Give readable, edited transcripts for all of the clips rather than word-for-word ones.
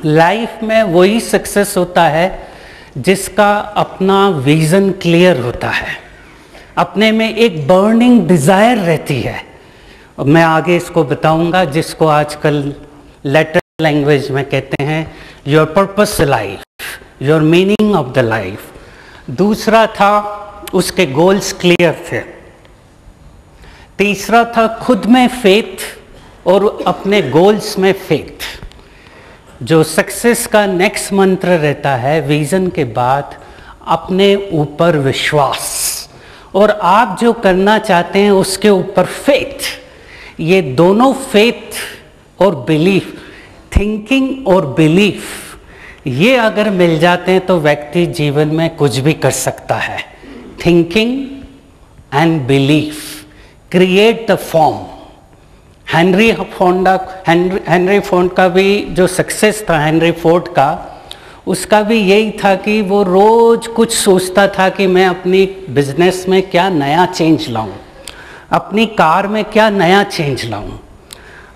Life में वही success होता है जिसका अपना विजन क्लियर होता है, अपने में एक बर्निंग डिज़ायर रहती है। मैं आगे इसको बताऊंगा, जिसको आजकल लेटर लैंग्वेज में कहते हैं your purpose life, your meaning of the life. दूसरा था उसके गोल्स क्लियर थे। तीसरा था खुद में फेथ और अपने गोल्स में फेथ। जो सक्सेस का नेक्स्ट मंत्र रहता है विजन के बाद, अपने ऊपर विश्वास और आप जो करना चाहते हैं उसके ऊपर फेथ। ये दोनों फेथ और बिलीफ, थिंकिंग और बिलीफ, ये अगर मिल जाते हैं तो व्यक्ति जीवन में कुछ भी कर सकता है। Thinking and belief create the form. Henry Ford का भी जो सक्सेस था, हेनरी फोर्ड का, उसका भी यही था कि वो रोज कुछ सोचता था कि मैं अपनी बिजनेस में क्या नया चेंज लाऊं, अपनी कार में क्या नया चेंज लाऊं।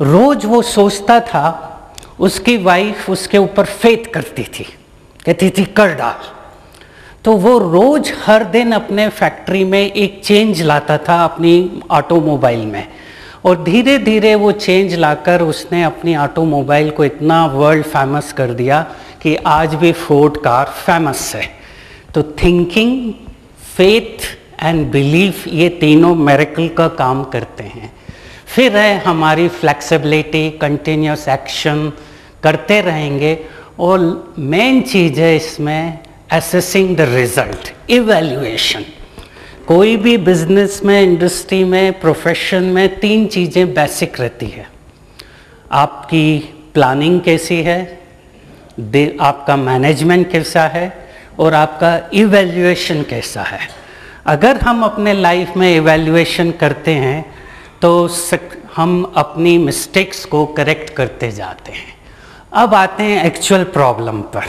रोज वो सोचता था। उसकी वाइफ उसके ऊपर फेथ करती थी, कहती थी कर डाल। तो वो रोज हर दिन अपने फैक्ट्री में एक चेंज लाता था अपनी ऑटोमोबाइल में, और धीरे धीरे वो चेंज लाकर उसने अपनी ऑटोमोबाइल को इतना वर्ल्ड फेमस कर दिया कि आज भी फोर्ड कार फेमस है। तो थिंकिंग, फेथ एंड बिलीफ, ये तीनों मिरेकल का काम करते हैं। फिर है हमारी फ्लेक्सिबिलिटी, कंटिन्यूस एक्शन करते रहेंगे, और मेन चीज़ है इसमें असेसिंग द रिजल्ट, इवैल्यूएशन। कोई भी बिजनेस में, इंडस्ट्री में, प्रोफेशन में 3 चीज़ें बेसिक रहती है। आपकी प्लानिंग कैसी है, आपका मैनेजमेंट कैसा है, और आपका इवैल्यूएशन कैसा है। अगर हम अपने लाइफ में इवैल्यूएशन करते हैं तो हम अपनी मिस्टेक्स को करेक्ट करते जाते हैं। अब आते हैं एक्चुअल प्रॉब्लम पर।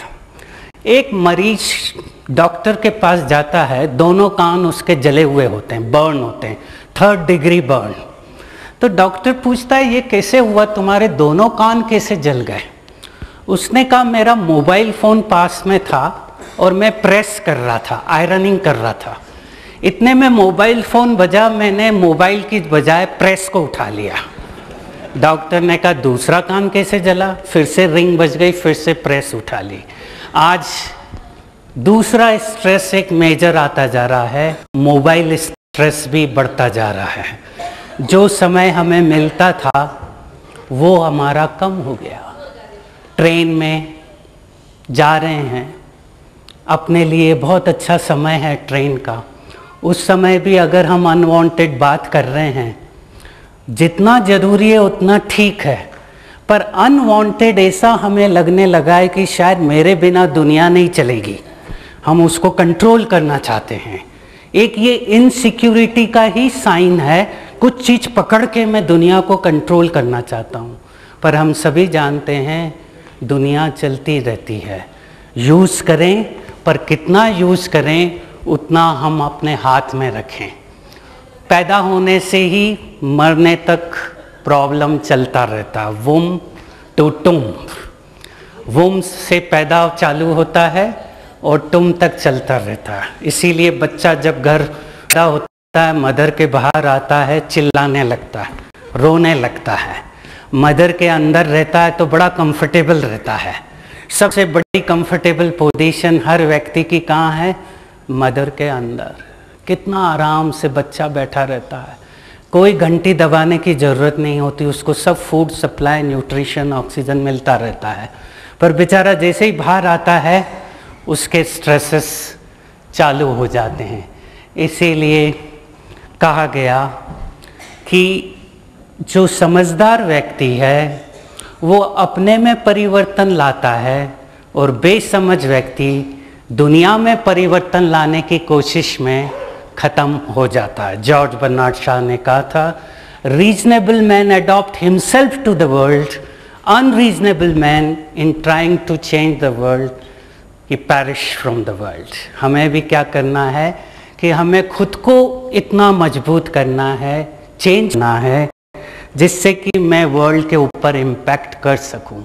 एक मरीज डॉक्टर के पास जाता है, दोनों कान उसके जले हुए होते हैं, बर्न होते हैं, 3rd डिग्री बर्न। तो डॉक्टर पूछता है ये कैसे हुआ, तुम्हारे दोनों कान कैसे जल गए? उसने कहा मेरा मोबाइल फ़ोन पास में था और मैं प्रेस कर रहा था, आयरनिंग कर रहा था। इतने में मोबाइल फ़ोन बजा, मैंने मोबाइल की बजाय प्रेस को उठा लिया। डॉक्टर ने कहा दूसरा कान कैसे जला? फिर से रिंग बज गई, फिर से प्रेस उठा ली। आज दूसरा स्ट्रेस एक मेजर आता जा रहा है, मोबाइल स्ट्रेस भी बढ़ता जा रहा है। जो समय हमें मिलता था वो हमारा कम हो गया। ट्रेन में जा रहे हैं, अपने लिए बहुत अच्छा समय है ट्रेन का, उस समय भी अगर हम अनवांटेड बात कर रहे हैं, जितना ज़रूरी है उतना ठीक है, पर अनवांटेड ऐसा हमें लगने लगा है कि शायद मेरे बिना दुनिया नहीं चलेगी, हम उसको कंट्रोल करना चाहते हैं। एक ये इनसिक्योरिटी का ही साइन है, कुछ चीज़ पकड़ के मैं दुनिया को कंट्रोल करना चाहता हूँ। पर हम सभी जानते हैं दुनिया चलती रहती है, यूज़ करें, पर कितना यूज़ करें उतना हम अपने हाथ में रखें। पैदा होने से ही मरने तक प्रॉब्लम चलता रहता, वुम टू टुम्ब। वुम से पैदा चालू होता है और टुम तक चलता रहता है। इसीलिए बच्चा जब घर पैदा होता है, मदर के बाहर आता है, चिल्लाने लगता है, रोने लगता है। मदर के अंदर रहता है तो बड़ा कंफर्टेबल रहता है। सबसे बड़ी कंफर्टेबल पोजीशन हर व्यक्ति की कहाँ है? मदर के अंदर। कितना आराम से बच्चा बैठा रहता है, कोई घंटी दबाने की ज़रूरत नहीं होती, उसको सब फूड सप्लाई, न्यूट्रिशन, ऑक्सीजन मिलता रहता है। पर बेचारा जैसे ही बाहर आता है उसके स्ट्रेसेस चालू हो जाते हैं। इसीलिए कहा गया कि जो समझदार व्यक्ति है वो अपने में परिवर्तन लाता है, और बेसमझ व्यक्ति दुनिया में परिवर्तन लाने की कोशिश में ख़त्म हो जाता है। जॉर्ज बर्नार्ड शॉ ने कहा था, reasonable man adopt himself to the world, unreasonable man in trying to change the world he perish from the world. हमें भी क्या करना है कि हमें खुद को इतना मजबूत करना है, चेंज करना है, जिससे कि मैं वर्ल्ड के ऊपर इम्पैक्ट कर सकूं।